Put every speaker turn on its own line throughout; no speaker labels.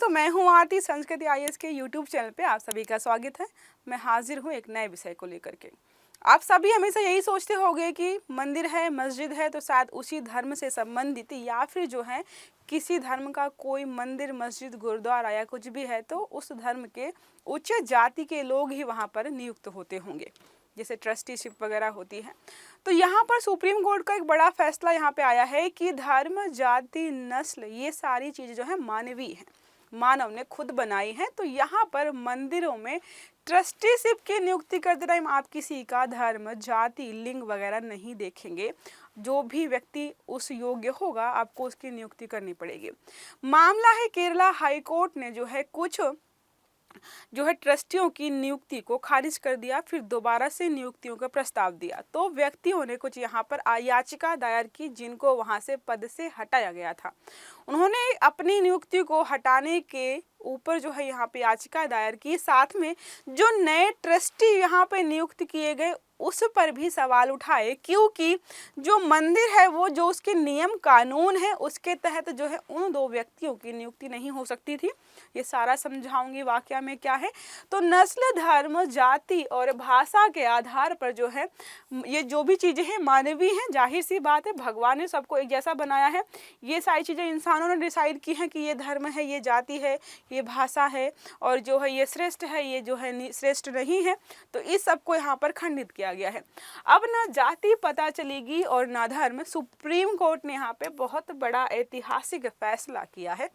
दोस्तों, मैं हूं आरती। संस्कृति आईएएस के यूट्यूब चैनल पे आप सभी का स्वागत है। मैं हाजिर हूं एक नए विषय को लेकर के। आप सभी हमेशा यही सोचते होंगे कि मंदिर है, मस्जिद है तो शायद उसी धर्म से संबंधित या फिर जो है किसी धर्म का कोई मंदिर, मस्जिद, गुरुद्वारा या कुछ भी है तो उस धर्म के उच्च जाति के लोग ही वहाँ पर नियुक्त होते होंगे, जैसे ट्रस्टीशिप वगैरह होती है। तो यहाँ पर सुप्रीम कोर्ट का एक बड़ा फैसला यहाँ पे आया है कि धर्म, जाति, नस्ल ये सारी चीज़ें जो है मानवीय हैं, मानव ने खुद बनाई है। तो यहाँ पर मंदिरों में ट्रस्टीशिप की नियुक्ति करते टाइम आप किसी का धर्म, जाति, लिंग वगैरह नहीं देखेंगे। जो भी व्यक्ति उस योग्य होगा आपको उसकी नियुक्ति करनी पड़ेगी। मामला है केरला हाई कोर्ट ने जो है ट्रस्टियों की नियुक्ति को खारिज कर दिया, फिर दोबारा से नियुक्तियों का प्रस्ताव दिया। तो व्यक्तियों ने कुछ यहाँ पर याचिका दायर की जिनको वहां से पद से हटाया गया था। उन्होंने अपनी नियुक्ति को हटाने के ऊपर जो है यहाँ पे याचिका दायर की, साथ में जो नए ट्रस्टी यहाँ पे नियुक्त किए गए उस पर भी सवाल उठाए, क्योंकि जो मंदिर है वो जो उसके नियम कानून है उसके तहत जो है उन दो व्यक्तियों की नियुक्ति नहीं हो सकती थी। ये सारा समझाऊंगी वाकया में क्या है। तो नस्ल, धर्म, जाति और भाषा के आधार पर जो है ये जो भी चीज़ें हैं मानवीय हैं। जाहिर सी बात है, भगवान ने सबको एक जैसा बनाया है। ये सारी चीज़ें इंसानों ने डिसाइड की हैं कि ये धर्म है, ये जाति है, ये भाषा है और जो है ये श्रेष्ठ है, ये जो है श्रेष्ठ नहीं है। तो इस सब को यहाँ पर खंडित किया गया है। अब ना जाति पता चलेगी और ना धर्म। सुप्रीम कोर्ट ने यहाँ पे बहुत बड़ा ऐतिहासिक फैसला किया है।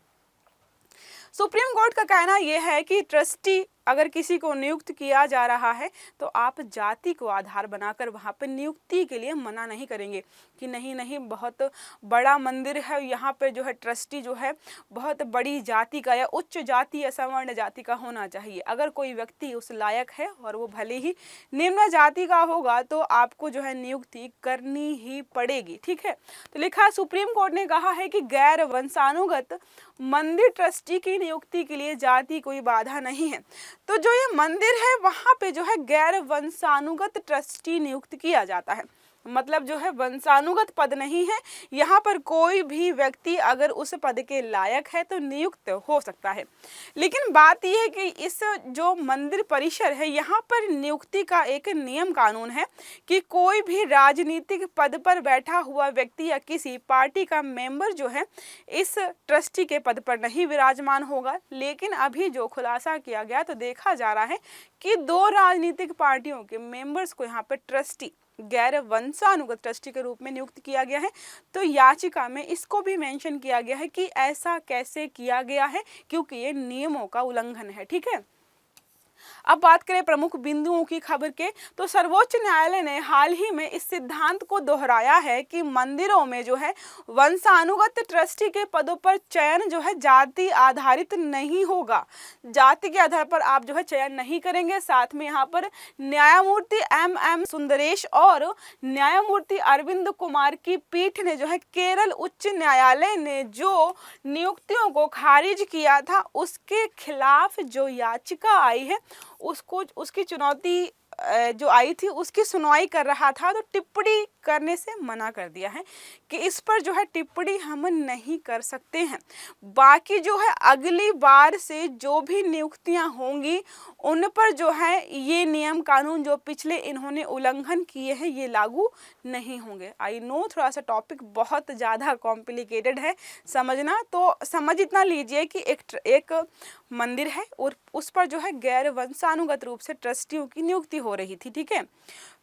सुप्रीम कोर्ट का कहना यह है कि ट्रस्टी अगर किसी को नियुक्त किया जा रहा है तो आप जाति को आधार बनाकर वहाँ पर नियुक्ति के लिए मना नहीं करेंगे कि नहीं बहुत बड़ा मंदिर है, यहाँ पे जो है ट्रस्टी जो है बहुत बड़ी जाति का या उच्च जाति या सवर्ण जाति का होना चाहिए। अगर कोई व्यक्ति उस लायक है और वो भले ही निम्न जाति का होगा तो आपको जो है नियुक्ति करनी ही पड़ेगी। ठीक है। तो लिखा, सुप्रीम कोर्ट ने कहा है कि गैर वंशानुगत मंदिर ट्रस्टी की नियुक्ति के लिए जाति कोई बाधा नहीं है। तो जो ये मंदिर है वहाँ पे जो है गैर वंशानुगत ट्रस्टी नियुक्त किया जाता है। मतलब जो है वंशानुगत पद नहीं है, यहाँ पर कोई भी व्यक्ति अगर उस पद के लायक है तो नियुक्त हो सकता है। लेकिन बात यह है कि इस जो मंदिर परिसर है यहाँ पर नियुक्ति का एक नियम कानून है कि कोई भी राजनीतिक पद पर बैठा हुआ व्यक्ति या किसी पार्टी का मेंबर जो है इस ट्रस्टी के पद पर नहीं विराजमान होगा। लेकिन अभी जो खुलासा किया गया तो देखा जा रहा है कि दो राजनीतिक पार्टियों के मेंबर्स को यहाँ पर ट्रस्टी, गैर वंशानुगत ट्रस्टी के रूप में नियुक्त किया गया है। तो याचिका में इसको भी मेंशन किया गया है कि ऐसा कैसे किया गया है, क्योंकि ये नियमों का उल्लंघन है। ठीक है। अब बात करें प्रमुख बिंदुओं की खबर के, तो सर्वोच्च न्यायालय ने हाल ही में इस सिद्धांत को दोहराया है कि मंदिरों में जो है वंशानुगत ट्रस्टी के पदों पर चयन जो है जाति आधारित नहीं होगा। जाति के आधार पर आप जो है चयन नहीं करेंगे। साथ में यहाँ पर न्यायमूर्ति एम सुंदरेश और न्यायमूर्ति अरविंद कुमार की पीठ ने जो है केरल उच्च न्यायालय ने जो नियुक्तियों को खारिज किया था उसके खिलाफ जो याचिका आई है उसकी चुनौती जो आई थी उसकी सुनवाई कर रहा था, तो टिप्पणी करने से मना कर दिया है कि इस पर जो है टिप्पणी हम नहीं कर सकते हैं। बाकी जो है अगली बार से जो भी नियुक्तियां होंगी उन पर जो है ये नियम कानून जो पिछले इन्होंने उल्लंघन किए हैं ये लागू नहीं होंगे। आई नो थोड़ा सा टॉपिक बहुत ज़्यादा कॉम्प्लिकेटेड है समझना, तो समझ इतना लीजिए कि एक मंदिर है और उस पर जो है गैर वंशानुगत रूप से ट्रस्टियों की नियुक्ति हो रही थी। ठीक है।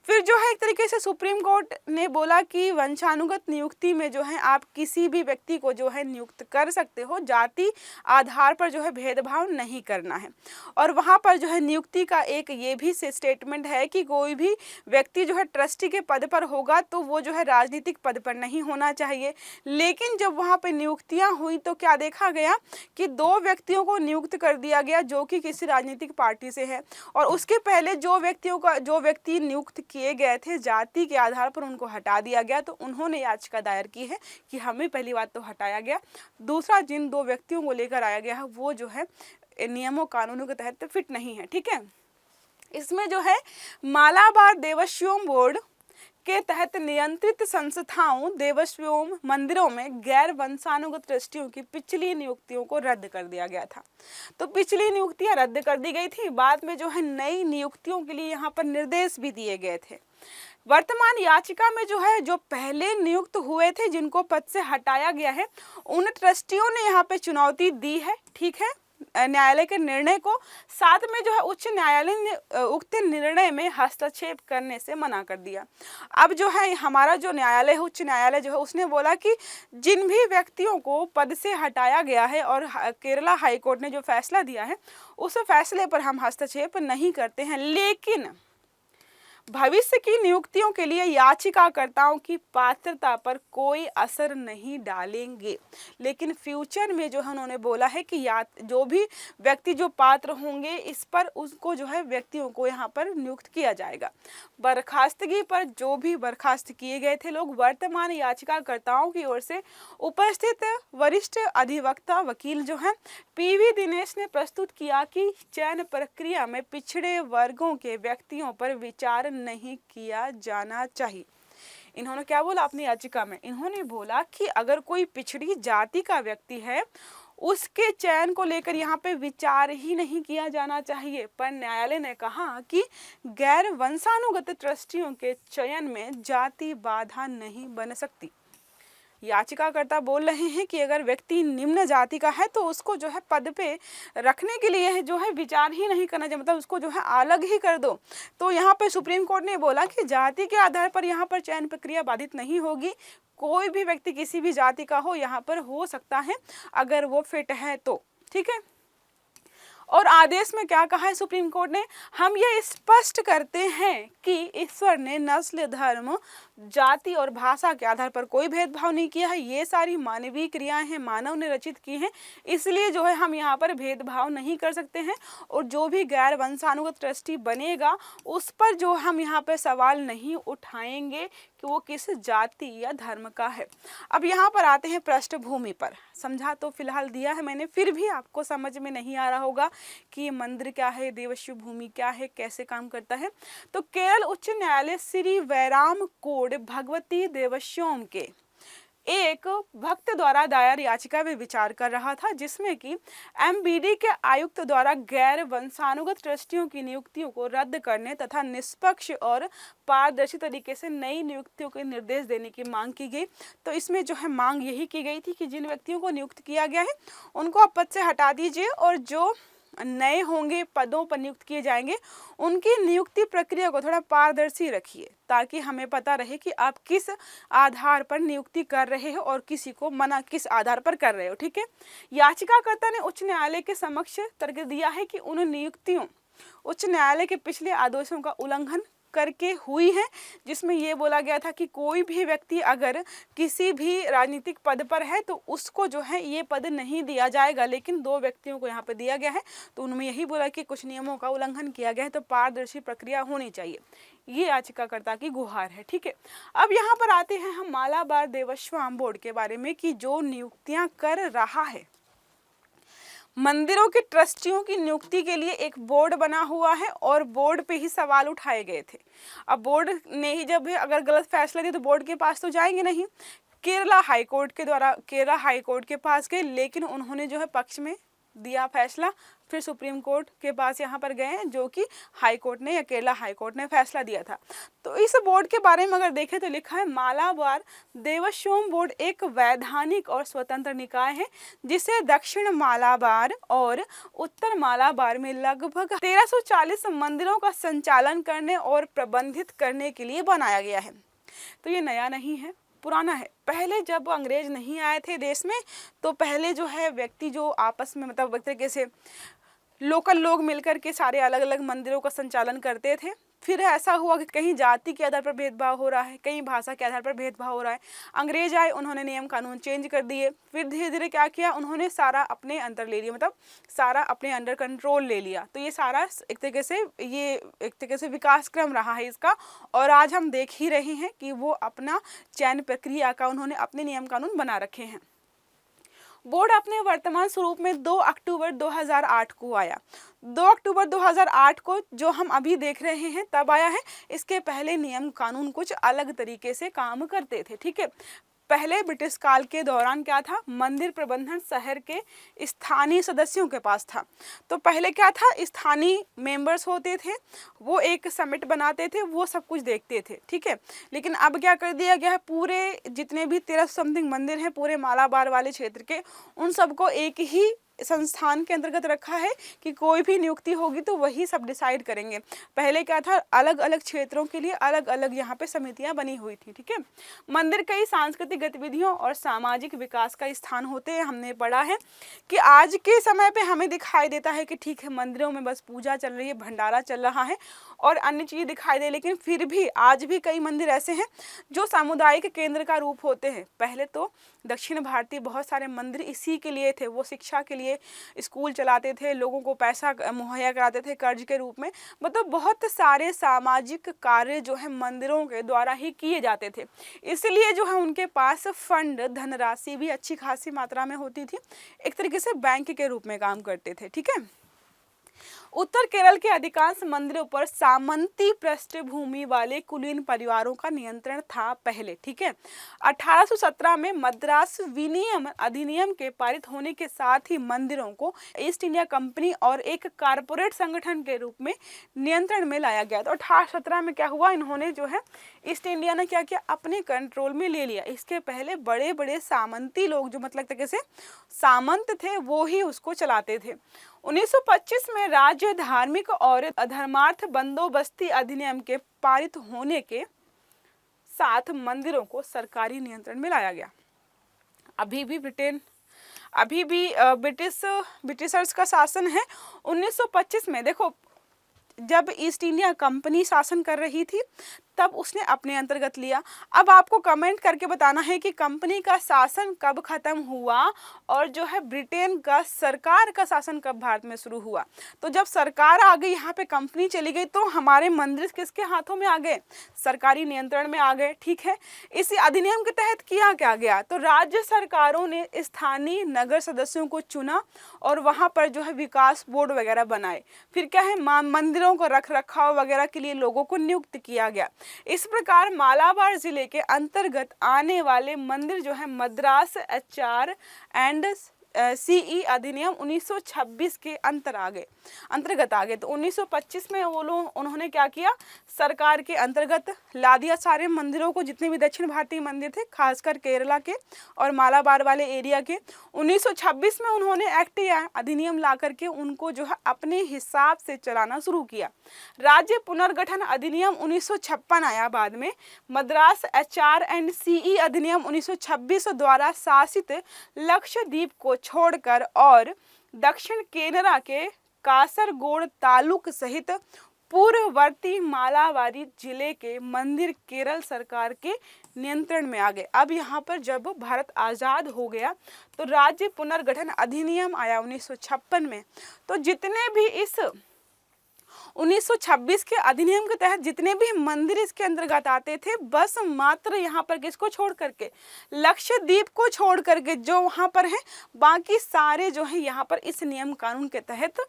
फिर जो है एक तरीके से सुप्रीम कोर्ट ने बोला कि वंशानुगत नियुक्ति में जो है आप किसी भी व्यक्ति को जो है नियुक्त कर सकते हो, जाति आधार पर जो है भेदभाव नहीं करना है। और वहाँ पर जो है नियुक्ति का एक ये भी स्टेटमेंट है कि कोई भी व्यक्ति जो है ट्रस्टी के पद पर होगा तो वो जो है राजनीतिक पद पर नहीं होना चाहिए। लेकिन जब वहाँ पर नियुक्तियाँ हुई तो क्या देखा गया कि दो व्यक्तियों को नियुक्त कर दिया गया जो कि किसी राजनीतिक पार्टी से है, और उसके पहले जो व्यक्ति नियुक्त किए गए थे जाति के आधार पर उनको हटा दिया गया। तो उन्होंने याचिका दायर की है कि हमें पहली बात तो हटाया गया, दूसरा जिन दो व्यक्तियों को लेकर आया गया है वो जो है नियमों कानूनों के तहत फिट नहीं है। ठीक है। इसमें जो है मालाबार देवस्थानम बोर्ड के तहत नियंत्रित संस्थाओं, देवस्थानों, मंदिरों में गैर वंशानुगत ट्रस्टियों की पिछली नियुक्तियों को रद्द कर दिया गया था। तो पिछली नियुक्तियां रद्द कर दी गई थी, बाद में जो है नई नियुक्तियों के लिए यहाँ पर निर्देश भी दिए गए थे। वर्तमान याचिका में जो है, जो पहले नियुक्त हुए थे जिनको पद से हटाया गया है, उन ट्रस्टियों ने यहाँ पे चुनौती दी है, ठीक है, न्यायालय के निर्णय को। साथ में जो है उच्च न्यायालय ने उक्त निर्णय में हस्तक्षेप करने से मना कर दिया। अब जो है हमारा जो न्यायालय है, उच्च न्यायालय जो है, उसने बोला कि जिन भी व्यक्तियों को पद से हटाया गया है और केरला हाईकोर्ट ने जो फैसला दिया है, उस फैसले पर हम हस्तक्षेप नहीं करते हैं, लेकिन भविष्य की नियुक्तियों के लिए याचिकाकर्ताओं की पात्रता पर कोई असर नहीं डालेंगे। लेकिन फ्यूचर में जो है उन्होंने बोला है कि जो भी व्यक्ति जो पात्र होंगे, इस पर उसको जो है व्यक्तियों को यहाँ पर नियुक्त किया जाएगा। बर्खास्तगी पर जो भी बर्खास्त किए गए थे लोग, वर्तमान याचिकाकर्ताओं की ओर से उपस्थित वरिष्ठ अधिवक्ता वकील जो है पीवी दिनेश ने प्रस्तुत किया कि चयन प्रक्रिया में पिछड़े वर्गों के व्यक्तियों पर विचार नहीं किया जाना चाहिए। इन्होंने क्या बोला अपनी याचिका में? इन्होंने बोला कि अगर कोई पिछड़ी जाति का व्यक्ति है, उसके चयन को लेकर यहाँ पे विचार ही नहीं किया जाना चाहिए। पर न्यायालय ने कहा कि गैर वंशानुगत ट्रस्टियों के चयन में जाति बाधा नहीं बन सकती। याचिकाकर्ता बोल रहे हैं कि अगर व्यक्ति निम्न जाति का है तो उसको जो है पद पे रखने के लिए जो है विचार ही नहीं करना चाहिए, मतलब उसको जो है अलग ही कर दो। तो यहाँ पे सुप्रीम कोर्ट ने बोला कि जाति के आधार पर यहाँ पर चयन प्रक्रिया बाधित नहीं होगी। कोई भी व्यक्ति किसी भी जाति का हो यहाँ पर हो सकता है, अगर वो फिट है तो, ठीक है। और आदेश में क्या कहा है सुप्रीम कोर्ट ने? हम ये स्पष्ट करते हैं कि ईश्वर ने नस्ल, धर्म, जाति और भाषा के आधार पर कोई भेदभाव नहीं किया है। ये सारी मानवीय क्रियाएं हैं, मानव ने रचित की हैं, इसलिए जो है हम यहाँ पर भेदभाव नहीं कर सकते हैं। और जो भी गैर वंशानुगत ट्रस्टी बनेगा, उस पर जो हम यहाँ पर सवाल नहीं उठाएंगे कि वो किस जाति या धर्म का है। अब यहाँ पर आते हैं पृष्ठभूमि पर। समझा तो फिलहाल दिया है मैंने, फिर भी आपको समझ में नहीं आ रहा होगा कि ये मंदिर क्या है, देवस्व भूमि क्या है, कैसे काम करता है। तो केरल उच्च न्यायालय श्री वैराम कोड भगवती देवस्वम के एक भक्त द्वारा दायर याचिका में विचार कर रहा था, जिसमें कि एमबीडी के आयुक्त द्वारा गैर वंशानुगत ट्रस्टियों की नियुक्तियों को रद्द करने तथा निष्पक्ष और पारदर्शी तरीके से नई नियुक्तियों के निर्देश देने की मांग की गई। तो इसमें जो है मांग यही की गई थी कि जिन व्यक्तियों को नियुक्त किया गया है उनको आप पद से हटा दीजिए, और जो नए होंगे पदों पर नियुक्त किए जाएंगे उनकी नियुक्ति प्रक्रिया को थोड़ा पारदर्शी रखिए, ताकि हमें पता रहे कि आप किस आधार पर नियुक्ति कर रहे हो और किसी को मना किस आधार पर कर रहे हो, ठीक है। याचिकाकर्ता ने उच्च न्यायालय के समक्ष तर्क दिया है कि उन नियुक्तियों उच्च न्यायालय के पिछले आदेशों का उल्लंघन करके हुई है, जिसमें ये बोला गया था कि कोई भी व्यक्ति अगर किसी भी राजनीतिक पद पर है तो उसको जो है ये पद नहीं दिया जाएगा, लेकिन दो व्यक्तियों को यहाँ पे दिया गया है। तो उन्होंने यही बोला कि कुछ नियमों का उल्लंघन किया गया है, तो पारदर्शी प्रक्रिया होनी चाहिए। ये याचिकाकर्ता की गुहार है, ठीक है। अब यहाँ पर आते हैं हम मालाबार देवस्थान बोर्ड के बारे में कि जो नियुक्तियां कर रहा है। मंदिरों के ट्रस्टियों की नियुक्ति के लिए एक बोर्ड बना हुआ है और बोर्ड पे ही सवाल उठाए गए थे। अब बोर्ड ने ही जब अगर गलत फैसला दिया तो बोर्ड के पास तो जाएंगे नहीं, केरला हाईकोर्ट के पास गए, लेकिन उन्होंने जो है पक्ष में दिया फैसला। फिर सुप्रीम कोर्ट के पास यहाँ पर गए हैं, जो कि हाई कोर्ट ने या केरला हाई कोर्ट ने फैसला दिया था। तो इस बोर्ड के बारे में अगर देखें तो लिखा है मालाबार देवस्थान बोर्ड एक वैधानिक और स्वतंत्र निकाय है, जिसे दक्षिण मालाबार और उत्तर मालाबार में लगभग 1340 मंदिरों का संचालन करने और प्रबंधित करने के लिए बनाया गया है। तो ये नया नहीं है, पुराना है। पहले जब अंग्रेज नहीं आए थे देश में, तो पहले जो है व्यक्ति जो आपस में मतलब एक तरीके से लोकल लोग मिलकर के सारे अलग अलग मंदिरों का संचालन करते थे। फिर ऐसा हुआ कि कहीं जाति के आधार पर भेदभाव हो रहा है, कहीं भाषा के आधार पर भेदभाव हो रहा है। अंग्रेज आए, उन्होंने नियम कानून चेंज कर दिए। फिर धीरे धीरे क्या किया, उन्होंने सारा अपने अंदर ले लिया, मतलब सारा अपने अंडर कंट्रोल ले लिया। तो ये सारा एक तरीके से विकास क्रम रहा है इसका। और आज हम देख ही रहे हैं कि वो अपना चयन प्रक्रिया का उन्होंने अपने नियम कानून बना रखे हैं। बोर्ड अपने वर्तमान स्वरूप में 2 अक्टूबर 2008 को आया। 2 अक्टूबर 2008 को जो हम अभी देख रहे हैं तब आया है। इसके पहले नियम कानून कुछ अलग तरीके से काम करते थे, ठीक है। पहले ब्रिटिश काल के दौरान क्या था, मंदिर प्रबंधन शहर के स्थानीय सदस्यों के पास था। तो पहले क्या था, स्थानीय मेंबर्स होते थे, वो एक समिट बनाते थे, वो सब कुछ देखते थे, ठीक है। लेकिन अब क्या कर दिया गया है, पूरे जितने भी 13 समथिंग मंदिर हैं पूरे मालाबार वाले क्षेत्र के, उन सबको एक ही संस्थान के अंतर्गत रखा है कि कोई भी नियुक्ति होगी तो वही सब डिसाइड करेंगे। पहले क्या था, अलग अलग क्षेत्रों के लिए अलग अलग यहाँ पे समितियां बनी हुई थी, ठीक है। मंदिर कई सांस्कृतिक गतिविधियों और सामाजिक विकास का स्थान होते हैं। हमने पढ़ा है कि आज के समय पे हमें दिखाई देता है कि ठीक है मंदिरों में बस पूजा चल रही है, भंडारा चल रहा है और अन्य चीज़ दिखाई दे, लेकिन फिर भी आज भी कई मंदिर ऐसे हैं जो सामुदायिक केंद्र का रूप होते हैं। पहले तो दक्षिण भारतीय बहुत सारे मंदिर इसी के लिए थे, वो शिक्षा के लिए स्कूल चलाते थे, लोगों को पैसा मुहैया कराते थे कर्ज के रूप में, मतलब बहुत सारे सामाजिक कार्य जो है मंदिरों के द्वारा ही किए जाते थे। इसलिए जो है उनके पास फंड धनराशि भी अच्छी खासी मात्रा में होती थी, एक तरीके से बैंक के रूप में काम करते थे, ठीक है। उत्तर केरल के अधिकांश मंदिरों पर सामंती पृष्ठभूमि वाले कुलीन परिवारों का नियंत्रण था पहले, ठीक है। 1817 में मद्रास विनियम अधिनियम के पारित होने के साथ ही मंदिरों को ईस्ट इंडिया कंपनी और एक कारपोरेट संगठन के रूप में नियंत्रण में लाया गया। तो 1817 में क्या हुआ, इन्होंने जो है ईस्ट इंडिया ने क्या किया, अपने कंट्रोल में ले लिया। इसके पहले बड़े बड़े सामंती लोग जो मतलब तरीके से सामंत थे वो ही उसको चलाते थे। 1925 में राज्य धार्मिक और अधर्मार्थ बंदोबस्ती अधिनियम के पारित होने के साथ मंदिरों को सरकारी नियंत्रण में लाया गया। अभी भी ब्रिटिशर्स का शासन है। 1925 में देखो, जब ईस्ट इंडिया कंपनी शासन कर रही थी तब उसने अपने अंतर्गत लिया। अब आपको कमेंट करके बताना है कि कंपनी का शासन कब खत्म हुआ और जो है ब्रिटेन का सरकार का शासन कब भारत में शुरू हुआ। तो जब सरकार आ गई, यहाँ पे कंपनी चली गई, तो हमारे मंदिर किसके हाथों में आ गए, सरकारी नियंत्रण में आ गए, ठीक है। इसी अधिनियम के तहत किया क्या गया, तो राज्य सरकारों ने स्थानीय नगर सदस्यों को चुना और वहाँ पर जो है विकास बोर्ड वगैरह बनाए। फिर क्या है, मंदिरों को रख रखाव वगैरह के लिए लोगों को नियुक्त किया गया। इस प्रकार मालाबार जिले के अंतर्गत आने वाले मंदिर जो है मद्रास एचआर एंड सीई अधिनियम 1926 के अंतर्गत आ गए। तो 1925 में वो लोग उन्होंने क्या किया, सरकार के अंतर्गत ला दिया सारे मंदिरों को, जितने भी दक्षिण भारतीय मंदिर थे खासकर केरला के और मालाबार वाले एरिया के। 1926 में उन्होंने एक्ट या अधिनियम ला करके उनको जो है अपने हिसाब से चलाना शुरू किया। राज्य पुनर्गठन अधिनियम 1956 आया बाद में। मद्रास एचआर एंड सीई अधिनियम 1926 द्वारा शासित लक्षद्वीप को छोड़कर और दक्षिण केनरा के कासरगोड तालुक सहित पूर्ववर्ती मालाबारी जिले के मंदिर केरल सरकार के नियंत्रण में आ गए। अब यहाँ पर जब भारत आज़ाद हो गया तो राज्य पुनर्गठन अधिनियम आया 1956 में। तो जितने भी इस 1926 के अधिनियम के तहत जितने भी मंदिर इसके अंतर्गत आते थे, बस मात्र यहाँ पर किसको छोड़ करके, लक्षद्वीप को छोड़ करके जो वहाँ पर है, बाकी सारे जो है यहाँ पर इस नियम कानून के तहत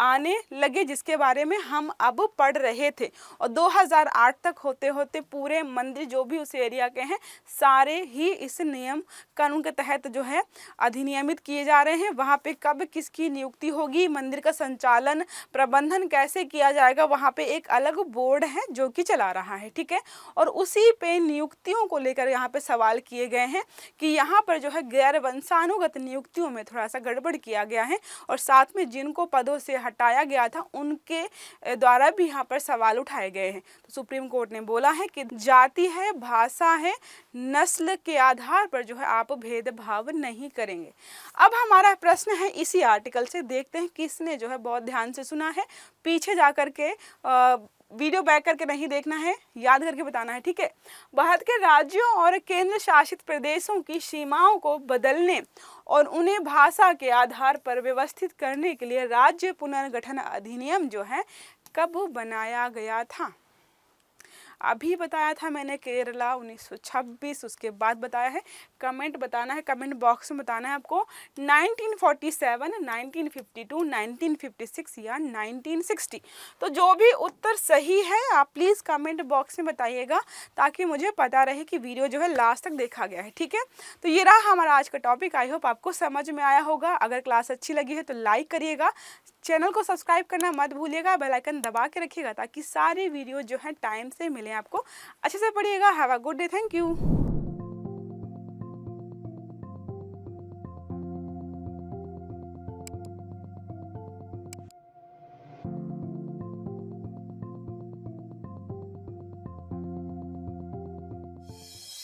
आने लगे, जिसके बारे में हम अब पढ़ रहे थे। और 2008 तक होते होते पूरे मंदिर जो भी उस एरिया के हैं सारे ही इस नियम कानून के तहत जो है अधिनियमित किए जा रहे हैं। वहाँ पे कब किसकी नियुक्ति होगी, मंदिर का संचालन प्रबंधन कैसे किया जाएगा, वहाँ पे एक अलग बोर्ड है जो कि चला रहा है, ठीक है। और उसी पे नियुक्तियों को लेकर यहाँ पे सवाल किए गए हैं कि यहाँ पर जो है गैर वंशानुगत नियुक्तियों में थोड़ा सा गड़बड़ किया गया है और साथ में जिनको पदों से हटाया गया था उनके द्वारा भी यहाँ पर सवाल उठाए गए हैं। तो सुप्रीम कोर्ट ने बोला है कि जाति है, भाषा है, नस्ल के आधार पर जो है आप भेदभाव नहीं करेंगे। अब हमारा प्रश्न है इसी आर्टिकल से, देखते हैं किसने जो है बहुत ध्यान से सुना है, पीछे जा करके वीडियो बैक करके नहीं देखना है, याद करके बताना है, ठीक है। भारत के राज्यों और केंद्र शासित प्रदेशों की सीमाओं को बदलने और उन्हें भाषा के आधार पर व्यवस्थित करने के लिए राज्य पुनर्गठन अधिनियम जो है कब बनाया गया था। अभी बताया था मैंने केरला 1926, उसके बाद बताया है, कमेंट बताना है, कमेंट बॉक्स में बताना है आपको 1947, 1952, 1956 या 1960। तो जो भी उत्तर सही है आप प्लीज़ कमेंट बॉक्स में बताइएगा, ताकि मुझे पता रहे कि वीडियो जो है लास्ट तक देखा गया है। ठीक है, तो ये रहा हमारा आज का टॉपिक। आई होप आपको समझ में आया होगा। अगर क्लास अच्छी लगी है तो लाइक करिएगा, चैनल को सब्सक्राइब करना मत भूलिएगा, बेल आइकन दबा के रखिएगा ताकि सारे वीडियो जो है टाइम से मिले आपको। अच्छे से पढ़िएगा। Have a good day. Thank you.